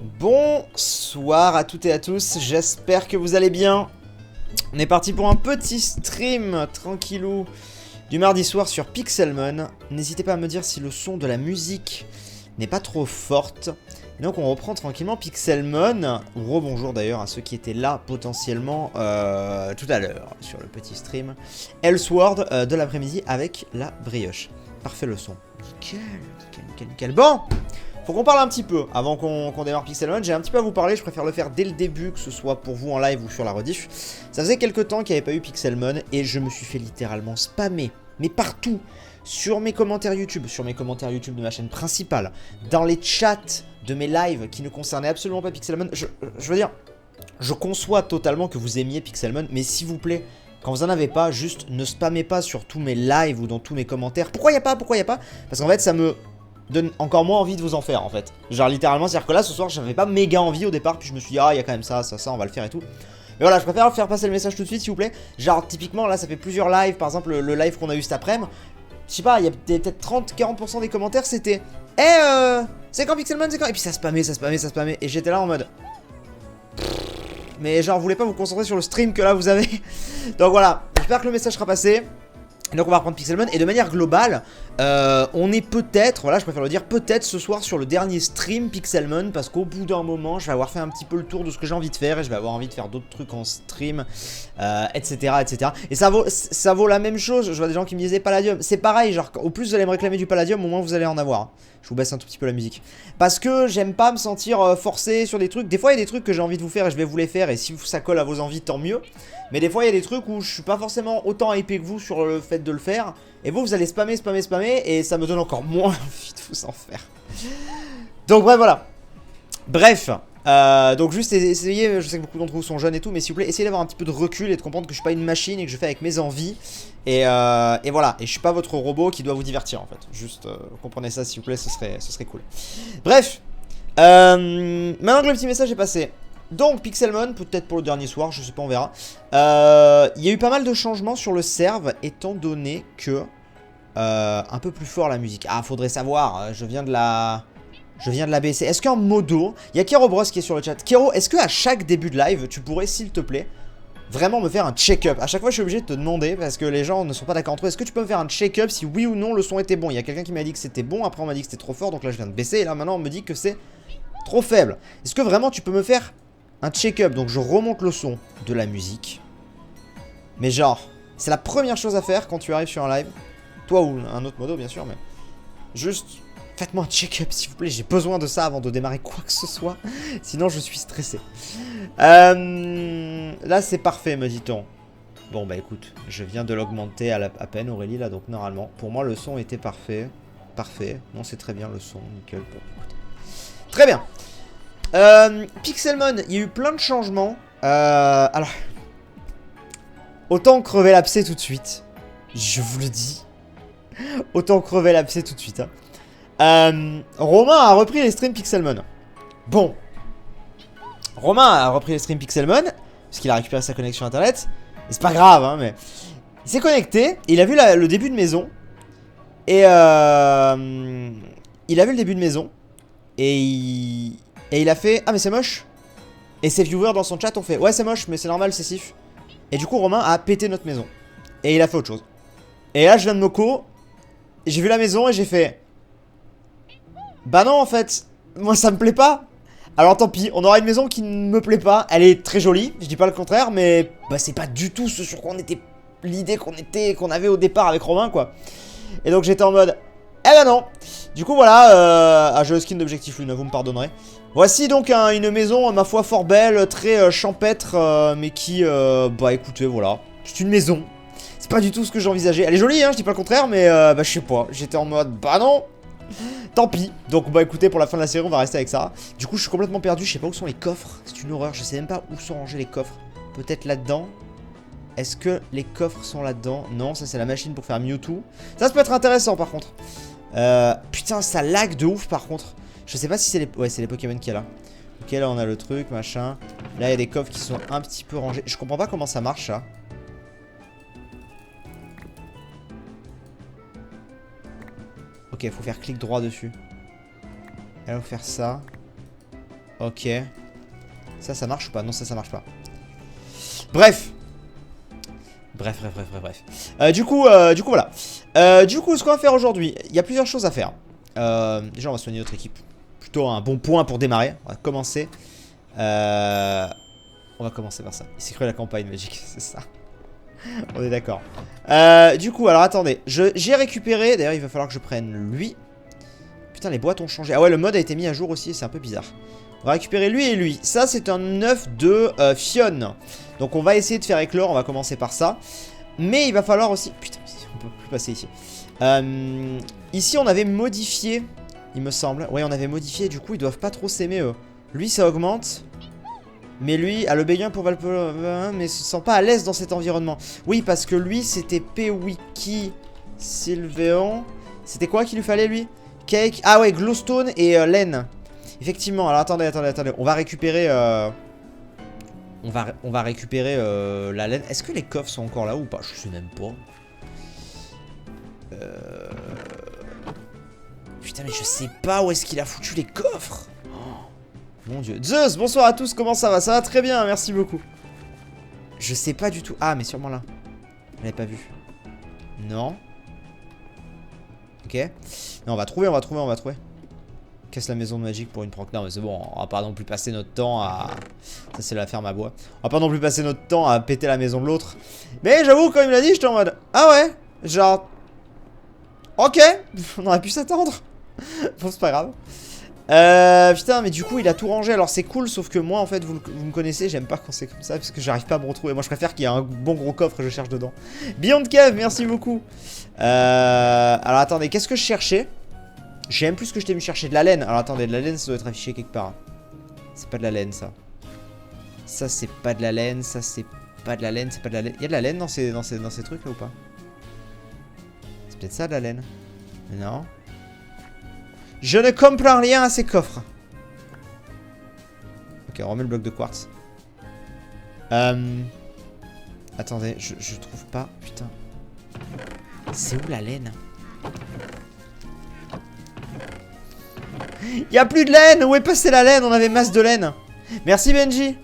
Bonsoir à toutes et à tous, j'espère que vous allez bien. On est parti pour un petit stream tranquillou du mardi soir sur Pixelmon. N'hésitez pas à me dire si le son de la musique n'est pas trop forte. Et donc on reprend tranquillement Pixelmon. Rebonjour d'ailleurs à ceux qui étaient là potentiellement tout à l'heure sur le petit stream Elsword de l'après-midi avec la brioche. Parfait le son. Nickel. Bon, faut qu'on parle un petit peu avant qu'on démarre Pixelmon. J'ai un petit peu à vous parler, je préfère le faire dès le début, que ce soit pour vous en live ou sur la rediff. Ça faisait quelques temps qu'il n'y avait pas eu Pixelmon et je me suis fait littéralement spammer, mais partout, sur mes commentaires YouTube, de ma chaîne principale, dans les chats de mes lives qui ne concernaient absolument pas Pixelmon. Je veux dire, je conçois totalement que vous aimiez Pixelmon, mais s'il vous plaît, quand vous en avez pas, juste ne spammez pas sur tous mes lives ou dans tous mes commentaires. Pourquoi y a pas? Parce qu'en fait, ça me donne encore moins envie de vous en faire en fait. Genre littéralement, c'est-à-dire que là ce soir j'avais pas méga envie au départ, puis je me suis dit ah il y a quand même ça, on va le faire et tout. Mais voilà, je préfère faire passer le message tout de suite s'il vous plaît. Genre typiquement là ça fait plusieurs lives, par exemple le live qu'on a eu cet après-midi. Je sais pas, il y a peut-être 30-40% des commentaires c'était c'est quand Pixelmon, c'est quand? Et puis ça spammait. Et j'étais là en mode mais genre vous voulez pas vous concentrer sur le stream que là vous avez. Donc voilà, j'espère que le message sera passé. Et donc on va reprendre Pixelmon et de manière globale, on est peut-être, voilà je préfère le dire, peut-être ce soir sur le dernier stream Pixelmon, parce qu'au bout d'un moment je vais avoir fait un petit peu le tour de ce que j'ai envie de faire et je vais avoir envie de faire d'autres trucs en stream, etc. Et ça vaut la même chose. Je vois des gens qui me disaient Palladium, c'est pareil, genre au plus vous allez me réclamer du Palladium, au moins vous allez en avoir. Je vous baisse un tout petit peu la musique. Parce que j'aime pas me sentir forcé sur des trucs. Des fois il y a des trucs que j'ai envie de vous faire et je vais vous les faire, et si ça colle à vos envies tant mieux. Mais des fois il y a des trucs où je suis pas forcément autant hypé que vous sur le fait de le faire. Et vous allez spammer et ça me donne encore moins envie de vous en faire. Donc bref voilà. Bref, donc juste essayez, je sais que beaucoup d'entre vous sont jeunes et tout, mais s'il vous plaît, essayez d'avoir un petit peu de recul et de comprendre que je suis pas une machine et que je fais avec mes envies. Et voilà, et je suis pas votre robot qui doit vous divertir en fait. Juste comprenez ça s'il vous plaît, ce serait cool. Bref, maintenant que le petit message est passé. Donc Pixelmon, peut-être pour le dernier soir, je sais pas, on verra. Il y a eu pas mal de changements sur le serve, étant donné que un peu plus fort la musique. Ah, faudrait savoir, je viens de la baisser. Est-ce qu'en modo, il y a Kero Bros qui est sur le chat. Kero, est-ce que à chaque début de live, tu pourrais, s'il te plaît, vraiment me faire un check-up? À chaque fois, je suis obligé de te demander, parce que les gens ne sont pas d'accord entre eux. Est-ce que tu peux me faire un check-up si oui ou non le son était bon? Il y a quelqu'un qui m'a dit que c'était bon, après on m'a dit que c'était trop fort, donc là je viens de baisser, et là maintenant on me dit que c'est trop faible. Est-ce que vraiment tu peux me faire un check-up? Donc je remonte le son de la musique. Mais genre, c'est la première chose à faire quand tu arrives sur un live. Toi ou un autre modo bien sûr, mais juste faites-moi un check-up s'il vous plaît. J'ai besoin de ça avant de démarrer quoi que ce soit. Sinon je suis stressé. Là c'est parfait me dit-on. Bon bah écoute, je viens de l'augmenter à peine Aurélie là, donc normalement pour moi le son était parfait. Parfait, non c'est très bien le son, nickel pour écouter. Très bien. Pixelmon, il y a eu plein de changements. Alors, autant crever l'abcès tout de suite. Je vous le dis. Autant crever l'abcès tout de suite. Romain a repris les streams Pixelmon. Bon. Romain a repris les streams Pixelmon, parce qu'il a récupéré sa connexion internet. Et c'est pas grave, hein, mais... Il s'est connecté, et il a vu le début de maison. Et il a vu le début de maison. Et il a fait « Ah mais c'est moche !» Et ses viewers dans son chat ont fait « Ouais c'est moche mais c'est normal c'est sif !» Et du coup Romain a pété notre maison. Et il a fait autre chose. Et là je viens de Moko. J'ai vu la maison et j'ai fait « Bah non en fait, moi ça me plaît pas !» Alors tant pis, on aura une maison qui ne me plaît pas. Elle est très jolie, je dis pas le contraire, mais bah c'est pas du tout ce sur quoi on était... L'idée qu'on avait au départ avec Romain quoi. Et donc j'étais en mode eh ben non. Du coup voilà, jeu skin d'objectif lune, vous me pardonnerez. Voici donc une maison, ma foi, fort belle, très champêtre, mais qui, bah écoutez, voilà. C'est une maison. C'est pas du tout ce que j'envisageais. Elle est jolie, hein, je dis pas le contraire, mais bah je sais pas. J'étais en mode, bah non. Tant pis. Donc bah écoutez, pour la fin de la série, on va rester avec ça. Du coup, je suis complètement perdu, je sais pas où sont les coffres. C'est une horreur, je sais même pas où sont rangés les coffres. Peut-être là-dedans. Est-ce que les coffres sont là-dedans? Non, ça c'est la machine pour faire Mewtwo. Ça peut être intéressant par contre. Putain, ça lag de ouf par contre. Je sais pas si c'est les... Ouais, c'est les Pokémon qu'il y a là. Ok, là on a le truc, machin. Là il y a des coffres qui sont un petit peu rangés. Je comprends pas comment ça marche ça. Ok, faut faire clic droit dessus. Et là, faut faire ça. Ok. Ça marche ou pas? Non, ça marche pas. Bref. Bref. Du coup, voilà. Du coup, ce qu'on va faire aujourd'hui, il y a plusieurs choses à faire. Déjà, on va soigner notre équipe. Plutôt un bon point pour démarrer. On va commencer. On va commencer par ça. Il s'est cru la campagne magique, c'est ça. On est d'accord. Du coup, alors attendez. J'ai récupéré. D'ailleurs, il va falloir que je prenne lui. Putain, les boîtes ont changé. Ah ouais, le mode a été mis à jour aussi. C'est un peu bizarre. On va récupérer lui et lui. Ça, c'est un œuf de Fionn. Donc, on va essayer de faire éclore. On va commencer par ça. Mais il va falloir aussi... Putain, on peut plus passer ici. Ici, on avait modifié, il me semble. Ouais, on avait modifié. Du coup, ils doivent pas trop s'aimer, eux. Lui, ça augmente. Mais lui a le béguin pour Valpo... mais se sent pas à l'aise dans cet environnement. Oui, parce que lui, c'était Pewiki Sylveon. C'était quoi qu'il lui fallait, lui? Cake. Ah ouais, glowstone et laine. Effectivement. Alors, attendez. On va récupérer... On va récupérer la laine. Est-ce que les coffres sont encore là ou pas? Je sais même pas. Putain, mais je sais pas où est-ce qu'il a foutu les coffres. Oh, mon dieu. Zeus, bonsoir à tous, comment ça va? Ça va très bien, merci beaucoup. Je sais pas du tout. Ah, mais sûrement là. Je l'avais pas vu. Non. Ok. Non, on va trouver. Casse la maison de magique pour une proc. Non, mais c'est bon, on va pas non plus passer notre temps à... Ça, c'est la ferme à bois. On va pas non plus passer notre temps à péter la maison de l'autre. Mais j'avoue, quand il me l'a dit, j'étais en mode... Ah ouais. Genre... Ok. On aurait pu s'attendre. Bon, c'est pas grave. Putain, mais du coup, il a tout rangé. Alors, c'est cool, sauf que moi, en fait, vous me connaissez, j'aime pas quand c'est comme ça, parce que j'arrive pas à me retrouver. Moi, je préfère qu'il y ait un bon gros coffre et je cherche dedans. Beyond Cave, merci beaucoup. Alors, attendez, qu'est-ce que je cherchais? J'ai même plus ce que je t'ai venu chercher. De la laine. Alors, attendez, de la laine, ça doit être affiché quelque part. C'est pas de la laine, ça. Ça, c'est pas de la laine. Ça, c'est pas de la laine. C'est pas de la laine. Il y a de la laine dans ces trucs, là, ou pas? C'est peut-être ça, de la laine. Mais non. Je ne comprends rien à ces coffres. Ok, on remet le bloc de quartz. Attendez, je trouve pas. Putain. C'est où la laine? Y'a plus de laine. Où est passée la laine? On avait masse de laine. Merci Benji.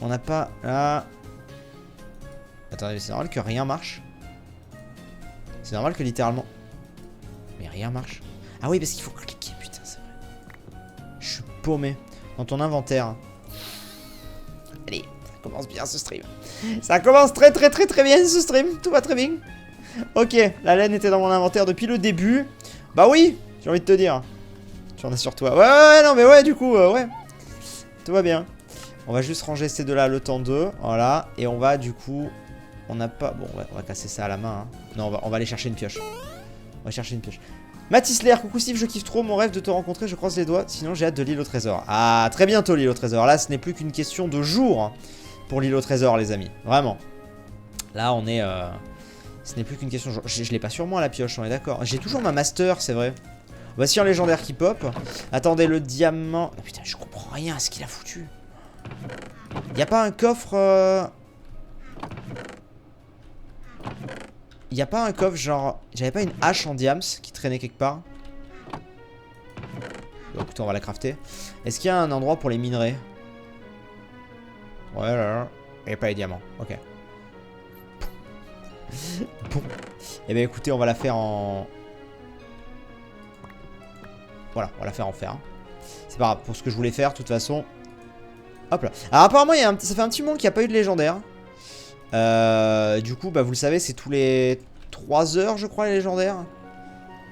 On n'a pas... Là. Attendez, c'est normal que rien marche. C'est normal que littéralement... Mais rien marche. Ah oui, parce qu'il faut cliquer, putain, c'est vrai. Je suis paumé. Dans ton inventaire. Allez, ça commence bien ce stream. Ça commence très bien ce stream. Tout va très bien. Ok, la laine était dans mon inventaire depuis le début. Bah oui, j'ai envie de te dire. Tu en as sur toi. Ouais, non, mais ouais, du coup, ouais. Tout va bien. On va juste ranger ces deux-là le temps d'eux. Voilà. Et on va, du coup... On n'a pas... Bon, ouais, on va casser ça à la main. Hein. Non, on va aller chercher une pioche. On va chercher une pioche. Mathis coucou Steve, je kiffe trop mon rêve de te rencontrer, je croise les doigts, sinon j'ai hâte de l'île au trésor. Ah, très bientôt l'île au trésor. Là, ce n'est plus qu'une question de jours pour l'île au trésor, les amis. Vraiment. Là, on est... Ce n'est plus qu'une question de jours. Je l'ai pas sur moi, la pioche, on est d'accord. J'ai toujours ma master, c'est vrai. Voici un légendaire qui pop. Attendez, le diamant... Oh, putain, je comprends rien à ce qu'il a foutu. Y a pas un coffre... Y a pas un coffre genre... J'avais pas une hache en diams qui traînait quelque part? Bon, écoutez, on va la crafter. Est-ce qu'il y a un endroit pour les minerais? Ouais, là. Il n'y a pas les diamants. Ok. Bon. Eh bien, écoutez, on va la faire en... Voilà, on va la faire en fer. Hein. C'est pas grave. Pour ce que je voulais faire, de toute façon... Hop là. Alors, apparemment, ça fait un petit moment qu'il n'y a pas eu de légendaire. Du coup, bah, vous le savez, c'est tous les 3 heures, je crois, les légendaires.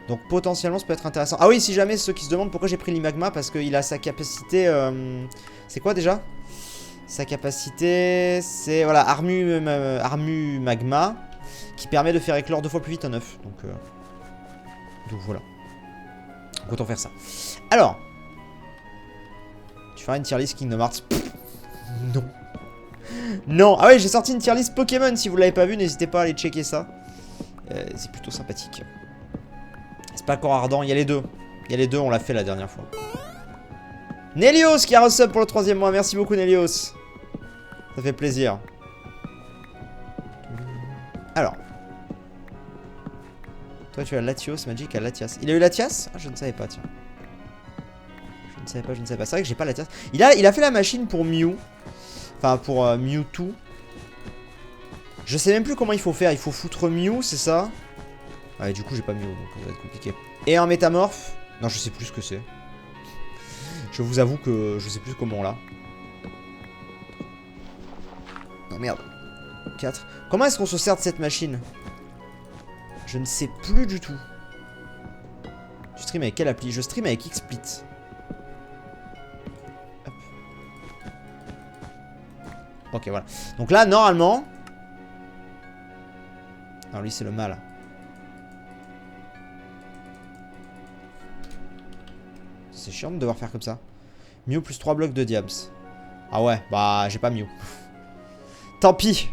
Donc, potentiellement, ça peut être intéressant. Ah oui, si jamais ceux qui se demandent pourquoi j'ai pris l'imagma, parce qu'il a sa capacité... C'est quoi, déjà? Sa capacité, c'est... Voilà, armu magma, qui permet de faire éclore 2 fois plus vite un œuf. Donc voilà. Donc, autant faire ça. Alors... Tu feras une tier list Kingdom Hearts? Non. Non. Ah oui, j'ai sorti une tier list Pokémon. Si vous l'avez pas vu, n'hésitez pas à aller checker ça. C'est plutôt sympathique. C'est pas encore ardent. Il y a les deux. Il y a les deux, on l'a fait la dernière fois. Nélios qui a resub pour le 3e mois. Merci beaucoup, Nélios. Ça fait plaisir. Alors. Toi, tu as Latios, Magic à Latias. Il a eu Latias? Ah, je ne savais pas, tiens. Je Je ne savais pas, je ne savais pas. C'est vrai que j'ai pas la tierce. Il a fait la machine pour Mew. Enfin, pour Mewtwo. Je sais même plus comment il faut faire. Il faut foutre Mew, c'est ça? Ouais, du coup, j'ai pas Mew, donc ça va être compliqué. Et un métamorphe. Non, je sais plus ce que c'est. Je vous avoue que je sais plus comment là. Non, merde. 4. Comment est-ce qu'on se sert de cette machine? Je ne sais plus du tout. Tu stream avec quelle appli? Je stream avec XSplit. Hop. Ok, voilà. Donc là, normalement... Alors lui, c'est le mal. C'est chiant de devoir faire comme ça. Mew plus 3 blocs de diabs. Ah ouais, bah j'ai pas Mew. Tant pis.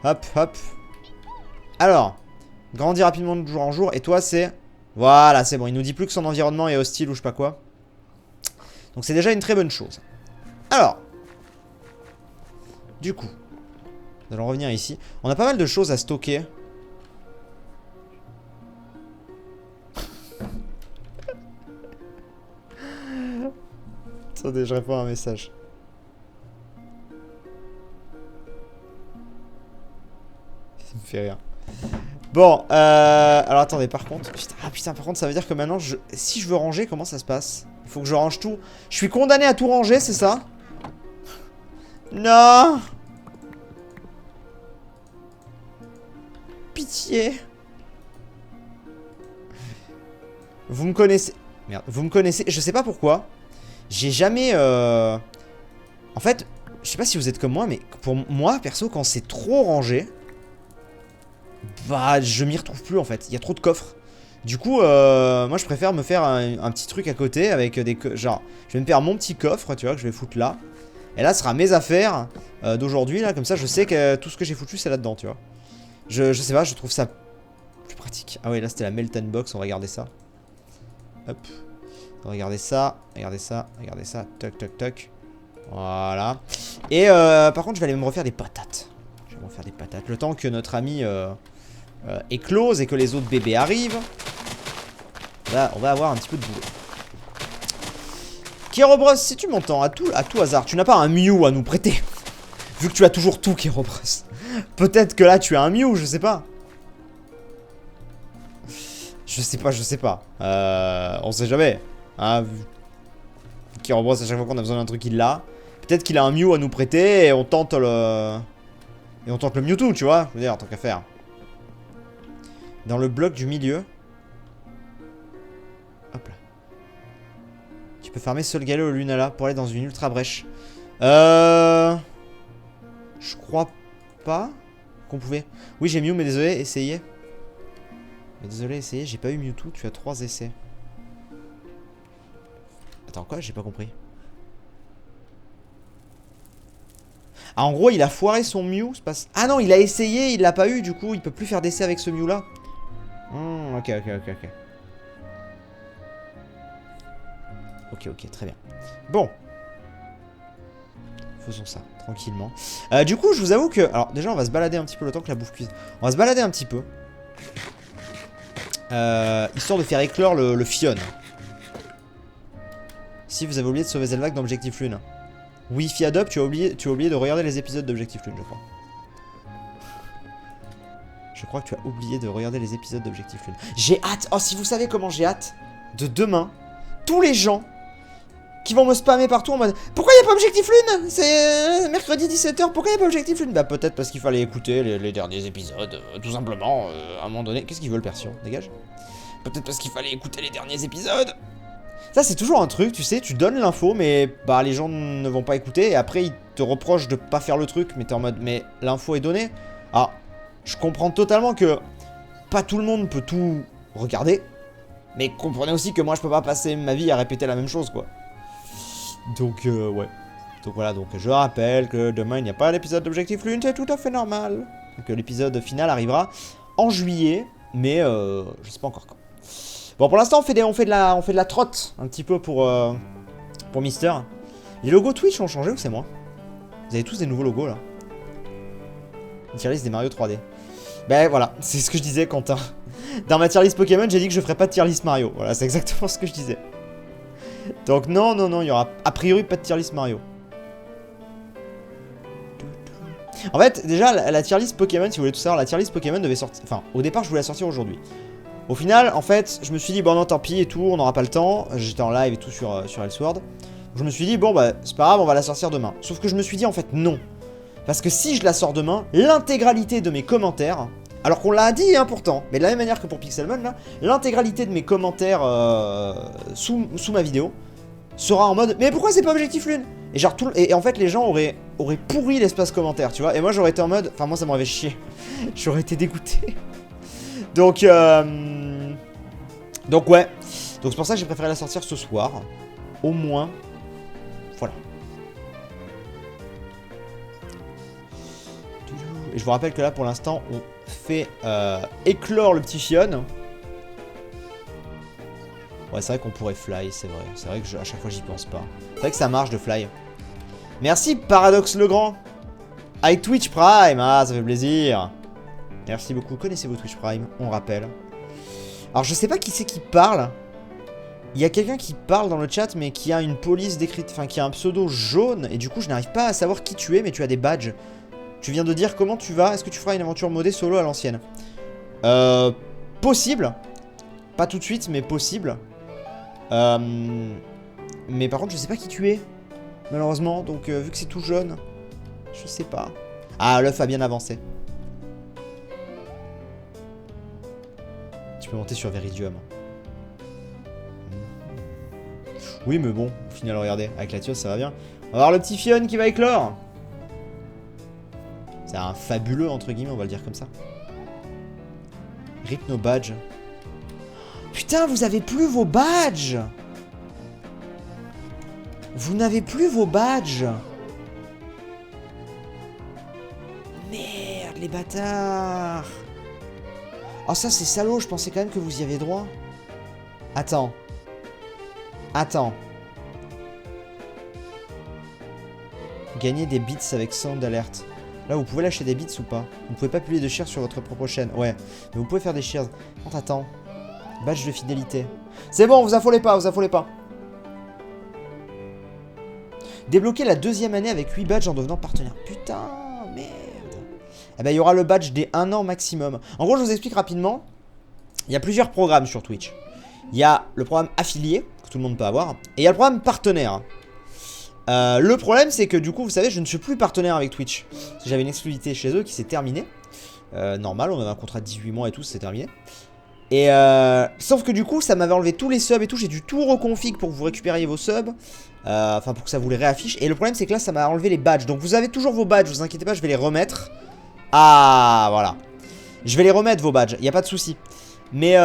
Hop, hop. Alors, grandit rapidement de jour en jour. Et toi, c'est... Voilà, c'est bon. Il nous dit plus que son environnement est hostile ou je sais pas quoi. Donc c'est déjà une très bonne chose. Alors. Du coup. Nous allons revenir ici. On a pas mal de choses à stocker. Attendez, je réponds à un message. Ça me fait rire. Bon, alors attendez, par contre... Putain, par contre, ça veut dire que maintenant, si je veux ranger, comment ça se passe? Il faut que je range tout. Je suis condamné à tout ranger, c'est ça? Non! Pitié! Vous me connaissez... Merde, vous me connaissez... Je sais pas pourquoi. J'ai jamais... En fait, je sais pas si vous êtes comme moi, mais pour moi, perso, quand c'est trop rangé... Bah, je m'y retrouve plus en fait. Il y a trop de coffres. Du coup, moi je préfère me faire un petit truc à côté avec des... Genre, je vais me faire mon petit coffre, tu vois, que je vais foutre là. Et là, ce sera mes affaires d'aujourd'hui, là. Comme ça, je sais que tout ce que j'ai foutu, c'est là-dedans, tu vois. Je sais pas, je trouve ça plus pratique. Ah ouais, là, c'était la Melton Box. On va regarder ça. Hop. Regardez ça, regardez ça, regardez ça. Toc, toc, toc. Voilà. Et par contre, je vais aller me refaire des patates. Je vais me refaire des patates. Le temps que notre ami... éclose et que les autres bébés arrivent. Là, on va avoir un petit peu de boulot. Kerobros, si tu m'entends, à tout hasard, tu n'as pas un Mew à nous prêter. Vu que tu as toujours tout, Kerobros. Peut-être que là, tu as un Mew, je sais pas. Je sais pas. On sait jamais. Hein, Kerobros, à chaque fois qu'on a besoin d'un truc, il l'a. Peut-être qu'il a un Mew à nous prêter et on tente le... Et on tente le Mewtwo, tu vois. Je veux dire, tant qu'à faire. Dans le bloc du milieu. Hop là. Tu peux farmer Solgaleo au Lunala pour aller dans une ultra brèche. Je crois pas qu'on pouvait. Oui, j'ai Mew, mais désolé, essayez. Mais désolé, essayez, j'ai pas eu Mewtwo, tu as 3 essais. Attends, quoi? J'ai pas compris. Ah, en gros, il a foiré son Mew. Ah non, il a essayé, il l'a pas eu, du coup, il peut plus faire d'essai avec ce Mew là. Ok. Ok, très bien. Bon. Faisons ça, tranquillement. Du coup, je vous avoue que... Alors, déjà, on va se balader un petit peu le temps que la bouffe cuise. On va se balader un petit peu. Histoire de faire éclore le Fion. Si vous avez oublié de sauver Zelvac dans Objectif Lune. Oui, Fiadop, tu as oublié de regarder les épisodes d'Objectif Lune, je crois. Je crois que tu as oublié de regarder les épisodes d'Objectif Lune. J'ai hâte. Oh, si vous savez comment j'ai hâte de demain, tous les gens qui vont me spammer partout en mode pourquoi il n'y a pas Objectif Lune? C'est mercredi 17h, pourquoi il n'y a pas Objectif Lune? Bah peut-être parce qu'il fallait écouter les derniers épisodes, tout simplement, à un moment donné. Qu'est-ce qu'ils veulent, Persion? Dégage. Peut-être parce qu'il fallait écouter les derniers épisodes. Ça c'est toujours un truc, tu sais, tu donnes l'info mais bah les gens ne vont pas écouter et après ils te reprochent de pas faire le truc mais t'es en mode mais l'info est donnée. Ah, je comprends totalement que pas tout le monde peut tout regarder, mais comprenez aussi que moi je peux pas passer ma vie à répéter la même chose quoi. Donc ouais. Donc voilà, donc je rappelle que demain il n'y a pas l'épisode d'Objectif Lune, c'est tout à fait normal. Donc l'épisode final arrivera en juillet, mais je sais pas encore quand. Bon, pour l'instant, on fait de la trotte un petit peu pour Mister. Les logos Twitch ont changé ou c'est moi? Vous avez tous des nouveaux logos là. Une tier list des Mario 3D. Ben voilà, c'est ce que je disais, Quentin. Dans ma tier list Pokémon, j'ai dit que je ferais pas de tier list Mario. Voilà, c'est exactement ce que je disais. Donc non, non, non, il y aura a priori pas de tier list Mario. En fait, déjà, la tier list Pokémon, si vous voulez tout savoir, la tier list Pokémon devait sortir... Enfin, au départ, je voulais la sortir aujourd'hui. Au final, en fait, je me suis dit, bon non, tant pis et tout, on n'aura pas le temps. J'étais en live et tout sur Elsword. Je me suis dit, bon bah, c'est pas grave, on va la sortir demain. Sauf que je me suis dit, en fait, non. Parce que si je la sors demain, l'intégralité de mes commentaires... Alors qu'on l'a dit, hein, pourtant, mais de la même manière que pour Pixelmon, là, l'intégralité de mes commentaires sous ma vidéo sera en mode, mais pourquoi c'est pas Objectif Lune? Et genre, et en fait, les gens auraient pourri l'espace commentaire, tu vois. Et moi, j'aurais été en mode, enfin, moi, ça m'aurait fait chier. J'aurais été dégoûté. Donc, ouais. Donc, c'est pour ça que j'ai préféré la sortir ce soir. Au moins. Voilà. Et je vous rappelle que là, pour l'instant, on fait éclore le petit Fion. Ouais, c'est vrai qu'on pourrait fly, c'est vrai. C'est vrai que à chaque fois, j'y pense pas. C'est vrai que ça marche de fly. Merci, Paradoxe Legrand. Avec Twitch Prime. Ah, ça fait plaisir. Merci beaucoup. Connaissez-vous Twitch Prime? On rappelle. Alors, je sais pas qui c'est qui parle. Il y a quelqu'un qui parle dans le chat, mais qui a une police décrite. Enfin, qui a un pseudo jaune. Et du coup, je n'arrive pas à savoir qui tu es, mais tu as des badges. Tu viens de dire comment tu vas. Est-ce que tu feras une aventure modée solo à l'ancienne? Possible. Pas tout de suite, mais possible. Mais par contre, je sais pas qui tu es. Malheureusement. Donc, vu que c'est tout jaune, je sais pas. Ah, l'œuf a bien avancé. Tu peux monter sur Viridium. Oui, mais bon, au final, regardez. Avec la Latios, ça va bien. On va voir le petit Fion qui va éclore. C'est un fabuleux, entre guillemets, on va le dire comme ça. Rip nos badges. Putain, vous avez plus vos badges. Vous n'avez plus vos badges. Merde, les bâtards. Oh, ça, c'est salaud. Je pensais quand même que vous y avez droit. Attends. Attends. Gagner des bits avec Sound Alert. Là, vous pouvez lâcher des bits ou pas? Vous pouvez pas publier de shares sur votre propre chaîne. Ouais. Mais vous pouvez faire des shares. Attends. Badge de fidélité. C'est bon, vous affolez pas, vous affolez pas. Débloquer la deuxième année avec 8 badges en devenant partenaire. Putain, merde. Eh ben, il y aura le badge des 1 an maximum. En gros, je vous explique rapidement. Il y a plusieurs programmes sur Twitch. Il y a le programme affilié, que tout le monde peut avoir. Et il y a le programme partenaire. Le problème, c'est que du coup, vous savez, je ne suis plus partenaire avec Twitch. J'avais une exclusivité chez eux qui s'est terminée. Normal, on avait un contrat de 18 mois et tout, c'est terminé. Et sauf que du coup, ça m'avait enlevé tous les subs et tout. J'ai dû tout reconfig pour que vous récupériez vos subs. Enfin, pour que ça vous les réaffiche. Et le problème, c'est que là, ça m'a enlevé les badges. Donc, vous avez toujours vos badges, vous inquiétez pas, je vais les remettre. Ah, voilà. Je vais les remettre, vos badges, il n'y a pas de souci. Mais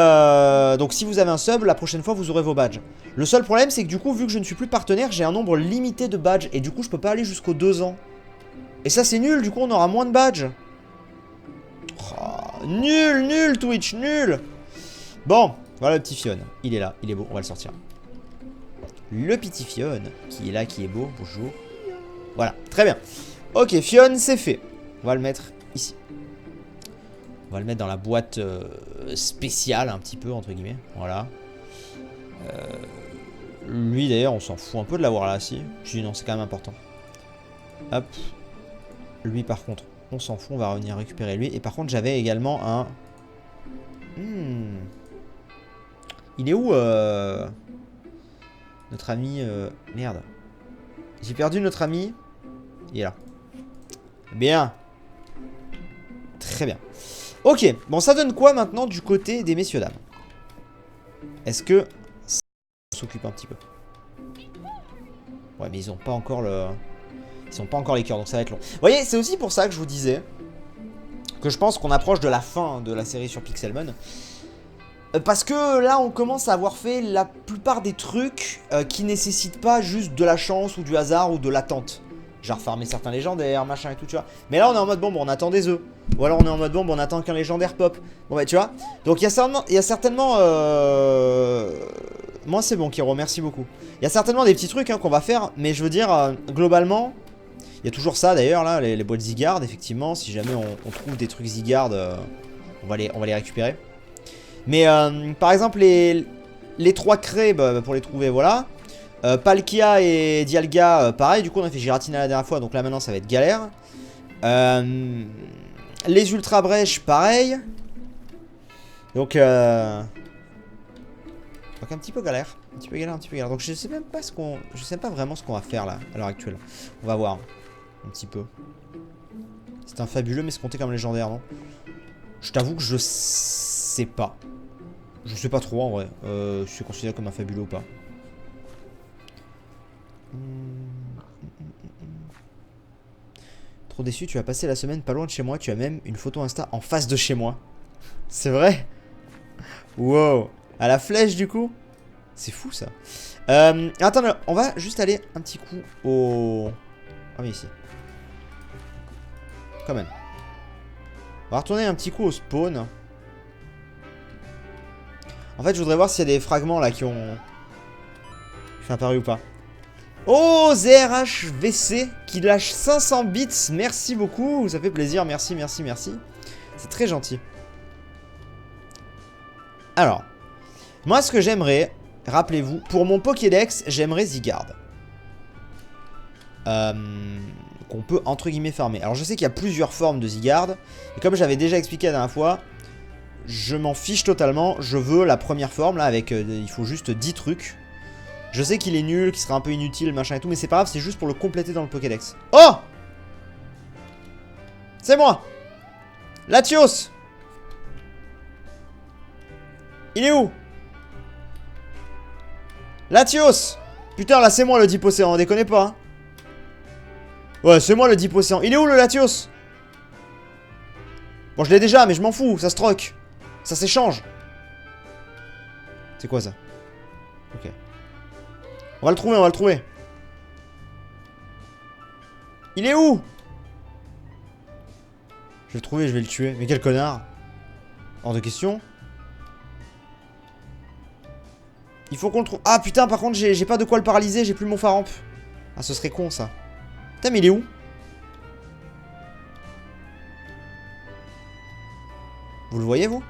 donc si vous avez un sub, la prochaine fois vous aurez vos badges. Le seul problème c'est que du coup vu que je ne suis plus partenaire, j'ai un nombre limité de badges. Et du coup je peux pas aller jusqu'aux 2 ans. Et ça c'est nul, du coup on aura moins de badges. Oh, nul, nul Twitch, nul. Bon, voilà le petit Fion. Il est là, il est beau, on va le sortir. Le petit Fion, qui est là, qui est beau, bonjour. Voilà, très bien. Ok, Fion c'est fait. On va le mettre ici. On va le mettre dans la boîte spéciale, un petit peu, entre guillemets. Voilà. Lui, d'ailleurs, on s'en fout un peu de l'avoir là, si. Je dis non, c'est quand même important. Hop. Lui, par contre, on s'en fout. On va revenir récupérer lui. Et par contre, j'avais également un... Il est où, notre ami... Merde. J'ai perdu notre ami. Il est là. Bien. Très bien. Ok, bon ça donne quoi maintenant du côté des messieurs dames? Est-ce que ça s'occupe un petit peu? Ouais mais ils ont pas encore le... Ils ont pas encore les cœurs donc ça va être long. Vous voyez c'est aussi pour ça que je vous disais que je pense qu'on approche de la fin de la série sur Pixelmon. Parce que là on commence à avoir fait la plupart des trucs qui nécessitent pas juste de la chance ou du hasard ou de l'attente. Genre farmer certains légendaires, machin et tout, tu vois. Mais là on est en mode bon, on attend des œufs. Ou alors on est en mode bon, on attend qu'un légendaire pop. Bon bah tu vois. Donc il y a certainement... Moi c'est bon Kiro, merci beaucoup. Il y a certainement des petits trucs hein, qu'on va faire. Mais je veux dire, globalement... Il y a toujours ça d'ailleurs là, les boîtes Zygarde, effectivement. Si jamais on trouve des trucs Zygarde, on va les récupérer. Mais par exemple les 3 craies, bah, pour les trouver, voilà. Palkia et Dialga, pareil. Du coup, on a fait Giratina la dernière fois. Donc là, maintenant, ça va être galère. Les Ultra Brèches, pareil. Donc, un petit peu galère. Un petit peu galère. Donc, je sais même pas je sais pas vraiment ce qu'on va faire là, à l'heure actuelle. On va voir. Un petit peu. C'est un fabuleux, mais c'est compté comme légendaire, non? Je t'avoue que je sais pas. Je sais pas trop en vrai. Si c'est considéré comme un fabuleux ou pas. Trop déçu, tu vas passer la semaine pas loin de chez moi. Tu as même une photo Insta en face de chez moi. C'est vrai? Wow. À la flèche du coup? C'est fou ça. Attends, on va juste aller un petit coup au... Ah oui, ici. Quand même. On va retourner un petit coup au spawn. En fait, je voudrais voir s'il y a des fragments là qui ont... fait apparu ou pas. Oh, ZRHVC qui lâche 500 bits. Merci beaucoup. Ça fait plaisir. Merci. C'est très gentil. Alors. Moi, ce que j'aimerais... Rappelez-vous, pour mon Pokédex, j'aimerais Zygarde. Qu'on peut, entre guillemets, farmer. Alors, je sais qu'il y a plusieurs formes de Zygarde. Et comme j'avais déjà expliqué la dernière fois, je m'en fiche totalement. Je veux la première forme, là, avec... il faut juste 10 trucs. Je sais qu'il est nul, qu'il sera un peu inutile, machin et tout, mais c'est pas grave, c'est juste pour le compléter dans le Pokédex. Oh! C'est moi! Latios! Il est où? Latios! Putain, là, c'est moi le Deep Océan, déconnez pas, hein. Ouais, c'est moi le Deep Océan. Il est où le Latios? Bon, je l'ai déjà, mais je m'en fous, ça se troque. Ça s'échange. C'est quoi ça? Ok. On va le trouver, Il est où? Je vais le trouver, je vais le tuer. Mais quel connard. Hors de question. Il faut qu'on le trouve. Ah putain, par contre, j'ai pas de quoi le paralyser, j'ai plus mon Faramp. Ah, ce serait con ça. Putain, mais il est où? Vous le voyez, vous?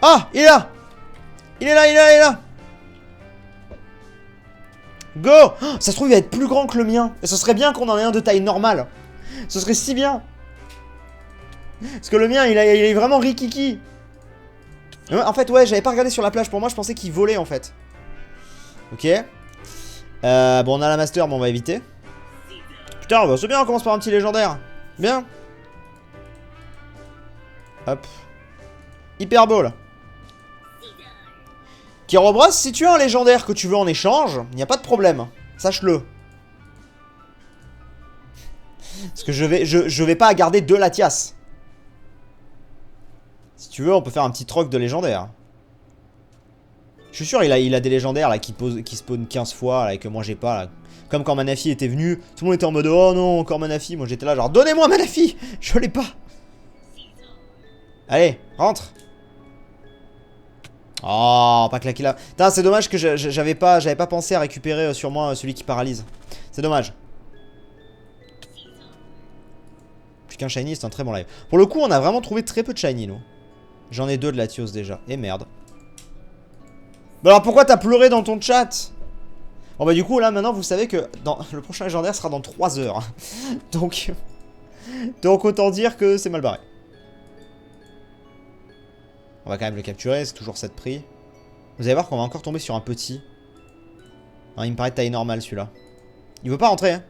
Ah, il est là! Il est là! Go! Oh, ça se trouve, il va être plus grand que le mien. Et ce serait bien qu'on en ait un de taille normale. Ce serait si bien. Parce que le mien, il est vraiment rikiki. En fait, ouais, j'avais pas regardé sur la plage. Pour moi, je pensais qu'il volait, en fait. Ok. Bon, on a la master, mais on va éviter. Putain, bah, c'est bien, on commence par un petit légendaire. Bien. Hop. Hyper Ball. Kyrobros, si tu as un légendaire que tu veux en échange, il n'y a pas de problème. Sache-le. Parce que je vais pas garder 2 Latias. Si tu veux, on peut faire un petit troc de légendaire. Je suis sûr, il a des légendaires là qui spawnent 15 fois là, et que moi j'ai pas là. Comme quand Manafi était venu, tout le monde était en mode oh non, encore Manafi. Moi j'étais là genre donnez-moi Manafi. Je l'ai pas. Allez, rentre. Oh, pas claquer là. Putain, c'est dommage que j'avais pas pensé à récupérer sur moi celui qui paralyse. C'est dommage. Plus qu'un shiny, c'est un très bon live. Pour le coup, on a vraiment trouvé très peu de shiny, nous. J'en ai 2 de Latios déjà. Et merde. Bah alors pourquoi t'as pleuré dans ton chat? Bon bah du coup là maintenant vous savez que le prochain légendaire sera dans 3 heures. Donc autant dire que c'est mal barré. On va quand même le capturer, c'est toujours 7 prix. Vous allez voir qu'on va encore tomber sur un petit. Non, il me paraît de taille normale celui-là. Il veut pas rentrer hein.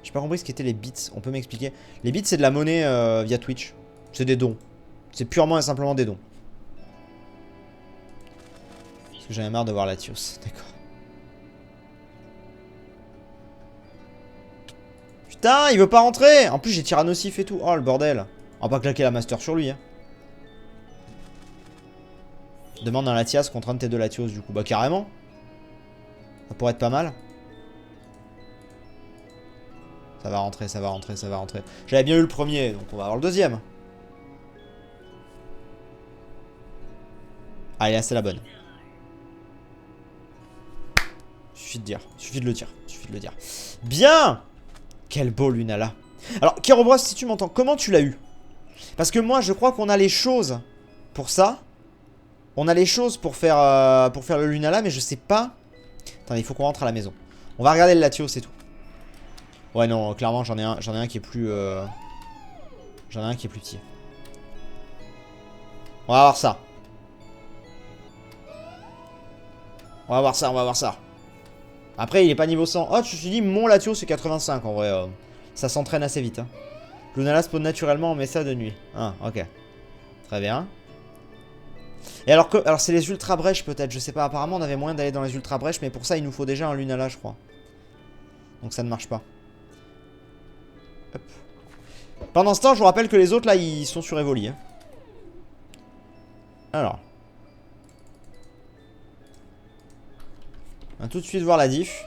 J'ai pas compris ce qu'étaient les bits, on peut m'expliquer? Les bits c'est de la monnaie via Twitch. C'est des dons. C'est purement et simplement des dons. Parce que j'en ai marre de voir Latios, d'accord. Putain, il veut pas rentrer. En plus j'ai Tyrannosif et tout. Oh le bordel. On va pas claquer la master sur lui hein. Demande un Latias contre un de tes 2 Latios du coup. Bah carrément. Ça pourrait être pas mal. Ça va rentrer. J'avais bien eu le premier, donc on va avoir le deuxième. Allez, là c'est la bonne. Suffit de dire, suffit de le dire. Bien. Quel beau Lunala. Alors, Kyrobros, si tu m'entends, comment tu l'as eu? Parce que moi, je crois qu'on a les choses pour ça. On a les choses pour faire le Lunala, mais je sais pas. Attendez, il faut qu'on rentre à la maison. On va regarder le Latios, c'est tout. Ouais, non, clairement, j'en ai un qui est plus... J'en ai un qui est plus petit. On va voir ça. On va voir ça, on va voir ça. Après, il est pas niveau 100. Oh, je me suis dit, mon Latios, c'est 85, en vrai. Ça s'entraîne assez vite. Hein. Lunala spawn naturellement, on met ça de nuit. Ah, ok. Très bien. Et alors, c'est les ultra brèches, peut-être. Je sais pas, apparemment, on avait moyen d'aller dans les ultra brèches, mais pour ça, il nous faut déjà un Lunala, je crois. Donc ça ne marche pas. Hop. Pendant ce temps, je vous rappelle que les autres, là, ils sont sur Evoli. Hein. Alors. On va tout de suite voir la diff.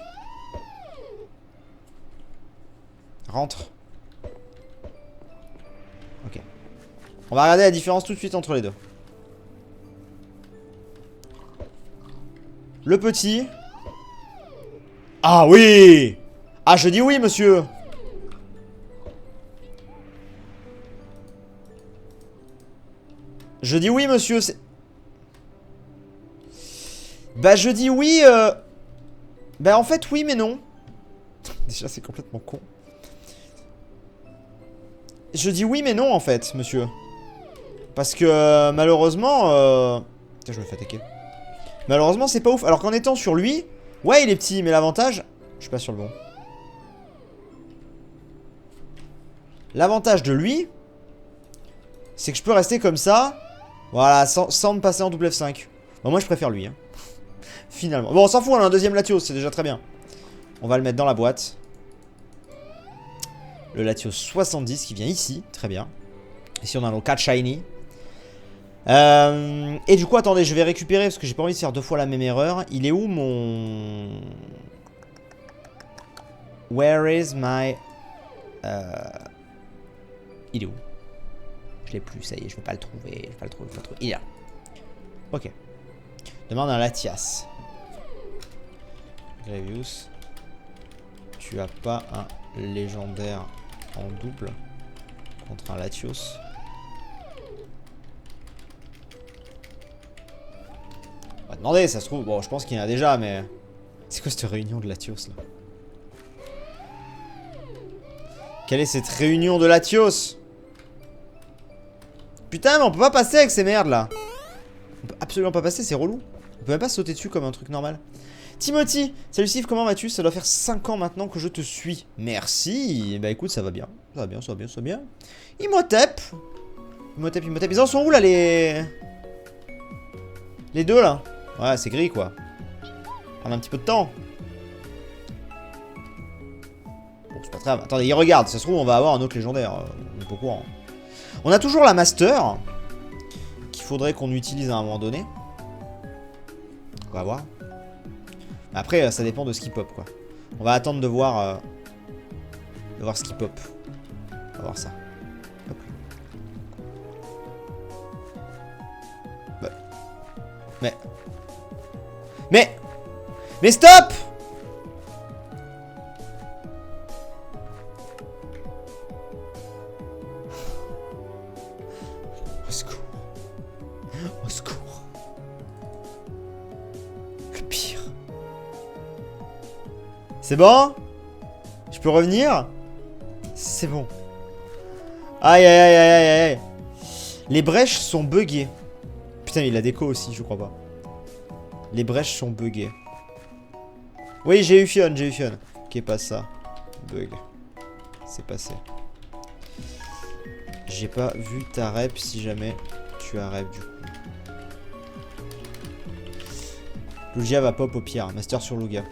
Rentre. Ok. On va regarder la différence tout de suite entre les deux. Le petit. Ah oui! Ah, je dis oui, monsieur! Je dis oui, monsieur. Bah, je dis oui. Bah, en fait, oui, mais non. Déjà, c'est complètement con. Je dis oui, mais non, en fait, monsieur. Parce que, malheureusement... Putain, je me fais attaquer. Malheureusement, c'est pas ouf. Alors qu'en étant sur lui... Ouais, il est petit, mais l'avantage... Je suis pas sur le bon. L'avantage de lui... C'est que je peux rester comme ça... Voilà, sans me passer en double F5. Bon, moi, je préfère lui, hein. Finalement. Bon, on s'en fout, on a un deuxième Latios, c'est déjà très bien. On va le mettre dans la boîte. Le Latios 70 qui vient ici, très bien. Ici, on a nos 4 shiny. Et du coup, attendez, je vais récupérer parce que j'ai pas envie de faire deux fois la même erreur. Il est où mon... Where is my... Il est où? Je l'ai plus, ça y est, je vais pas le trouver. Je vais pas le trouver, Il est là. Ok. Demande un Latias. Gravius. Tu as pas un légendaire en double contre un Latios? On va demander, ça se trouve. Bon, je pense qu'il y en a déjà, mais... C'est quoi cette réunion de Latios, là? Quelle est cette réunion de Latios? Putain, mais on peut pas passer avec ces merdes, là. On peut absolument pas passer, c'est relou. On peut même pas sauter dessus comme un truc normal. Timothy, salut Steve, comment vas-tu? Ça doit faire 5 ans maintenant que je te suis. Merci. Bah écoute, ça va bien. Ça va bien, ça va bien, ça va bien. Imhotep. Imhotep. Ils en sont où là les deux là? Ouais, c'est gris quoi. Prendre un petit peu de temps. Bon, c'est pas très grave. Attendez, il regarde. Ça se trouve, on va avoir un autre légendaire. On est pas au courant. On a toujours la Master. Qu'il faudrait qu'on utilise à un moment donné. On va voir. Après, ça dépend de ce qui pop, quoi. On va attendre de voir ce qui pop. On va voir ça. Hop. Bah. Mais stop! Au secours. Au secours. Le pire. C'est bon? Je peux revenir? C'est bon. Aïe aïe aïe aïe aïe aïe. Les brèches sont buggées. Putain, il a déco aussi, je crois pas. Les brèches sont buggées. Oui, j'ai eu Fion, Qu'est pas ça? Bug. C'est passé. J'ai pas vu ta rep si jamais tu as rep du coup. Lugia va pop au pire. Master sur Lugia.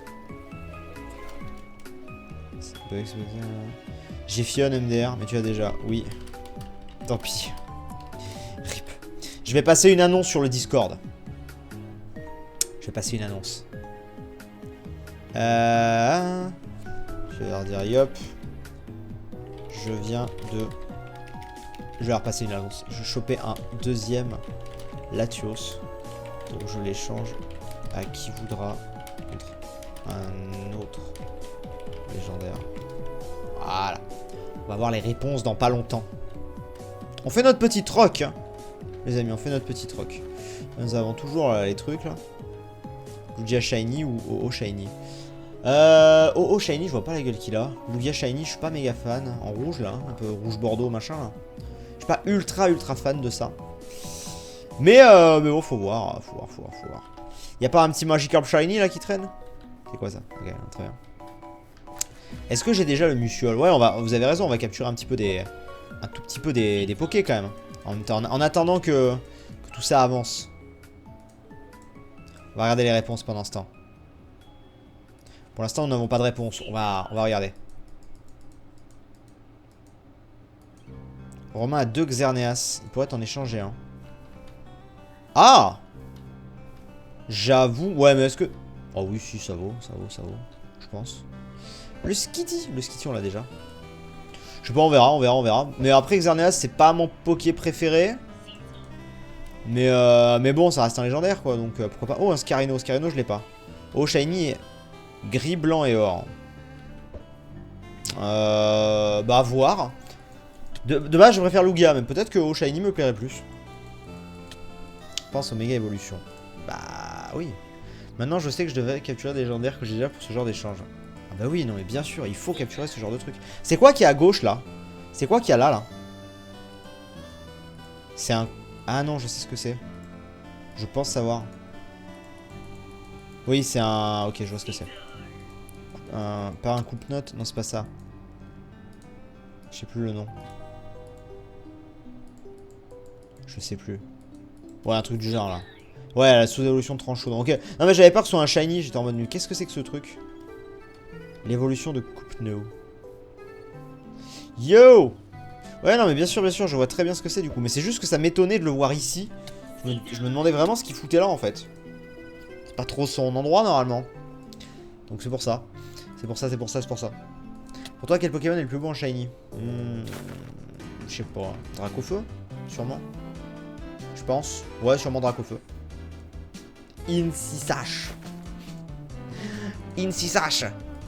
J'ai Fion MDR, mais tu as déjà. Oui. Tant pis. RIP. Je vais passer une annonce sur le Discord. Je vais passer une annonce. Je vais leur dire yop. Je viens de... Je vais leur passer une annonce. Je vais choper un deuxième Latios. Donc je l'échange à qui voudra contre un autre légendaire. Voilà. On va voir les réponses dans pas longtemps. On fait notre petit troc. Les amis, on fait notre petit troc. Nous avons toujours les trucs là. Lugia Shiny ou OO Shiny. OO Shiny, je vois pas la gueule qu'il a. Lugia Shiny, je suis pas méga fan. En rouge là, un peu rouge bordeaux machin là. Je suis pas ultra fan de ça. Mais bon, faut voir. Y a pas un petit Magikarp Shiny là qui traîne? C'est quoi ça? Ok, très bien. Est-ce que j'ai déjà le Mutual? Ouais, vous avez raison, on va capturer un petit peu un tout petit peu des Pokés quand même. En attendant que tout ça avance. On va regarder les réponses pendant ce temps. Pour l'instant, nous n'avons pas de réponse. On va regarder. Romain a 2 Xerneas. Il pourrait t'en échanger un. Ah! J'avoue. Ouais, mais est-ce que... Oh oui, si, ça vaut. Je pense. Le Skitty, on l'a déjà. Je sais pas, on verra. Mais après, Xerneas, c'est pas mon Poké préféré. Mais bon, ça reste un légendaire, quoi. Donc, pourquoi pas. Oh, un Scarino. Scarino, je l'ai pas. Oh, Shiny, gris, blanc et or. Bah, à voir. De base, je préfère Lugia, mais peut-être que Oh, Shiny me plairait plus. Je pense aux méga évolutions. Bah, oui. Maintenant, je sais que je devais capturer des légendaires que j'ai déjà pour ce genre d'échange. Ah bah oui, non mais bien sûr, il faut capturer ce genre de truc. C'est quoi qui est à gauche là? C'est quoi qui y a là? C'est un... Ah non, je sais ce que c'est. Je pense savoir. Oui, c'est un... Ok, je vois ce que c'est. Pas un coupe-note? Non, c'est pas ça. Je sais plus le nom. Je sais plus. Ouais, un truc du genre là. Ouais, la sous-évolution de Tranchaudon. Ok. Non mais j'avais peur que ce soit un shiny, j'étais en mode... Qu'est-ce que c'est que ce truc? L'évolution de Coupe-No. Yo! Ouais, non, mais bien sûr, je vois très bien ce que c'est du coup. Mais c'est juste que ça m'étonnait de le voir ici. Je me demandais vraiment ce qu'il foutait là en fait. C'est pas trop son endroit normalement. Donc c'est pour ça. C'est pour ça. Pour toi, quel Pokémon est le plus beau en shiny? Je sais pas. Dracofeu? Sûrement. Je pense. Ouais, sûrement Dracofeu. Incisash.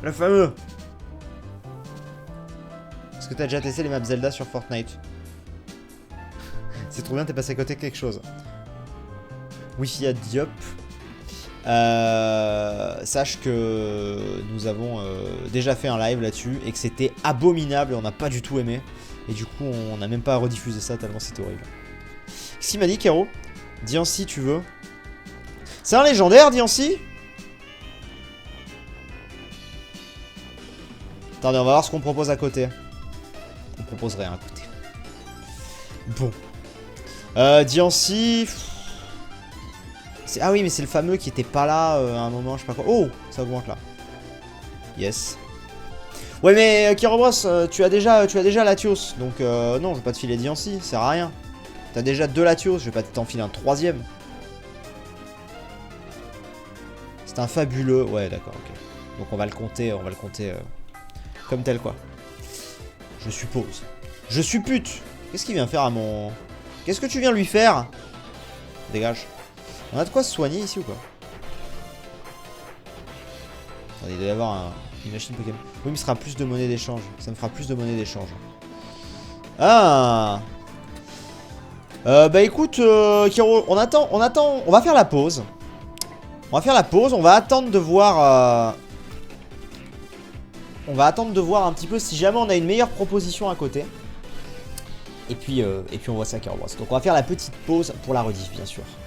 Le fameux. Est-ce que t'as déjà testé les maps Zelda sur Fortnite? C'est trop bien, t'es passé à côté de quelque chose. Wi-Fi à Diop. Sache que nous avons déjà fait un live là-dessus et que c'était abominable et on n'a pas du tout aimé. Et du coup, on n'a même pas rediffusé ça tellement c'était horrible. Qu'est-ce qu'il m'a dit, Kero? Diancie, tu veux? C'est un légendaire, Diancie? Attendez, on va voir ce qu'on propose à côté. On propose rien à côté. Bon. Diancie... Ah oui, mais c'est le fameux qui était pas là à un moment, je sais pas quoi. Oh, ça augmente là. Yes. Ouais, mais Kirobros, tu as déjà Latios. Donc non, je vais pas te filer Diancie, ça sert à rien. T'as déjà 2 Latios, je vais pas t'en filer un 3ème. C'est un fabuleux... Ouais, d'accord, ok. Donc on va le compter, comme tel, quoi. Je suppose. Je suppute. Qu'est-ce qu'il vient faire à mon... Qu'est-ce que tu viens lui faire? Dégage. On a de quoi se soigner ici ou quoi? Attendez, il doit y avoir une machine Pokémon. Oui, mais ce sera plus de monnaie d'échange. Ça me fera plus de monnaie d'échange. Ah! Bah écoute, Kiro, on attend. On va faire la pause. On va attendre de voir... On va attendre de voir un petit peu si jamais on a une meilleure proposition à côté. Et puis on voit ça à Kirobros. Donc on va faire la petite pause pour la rediff, bien sûr.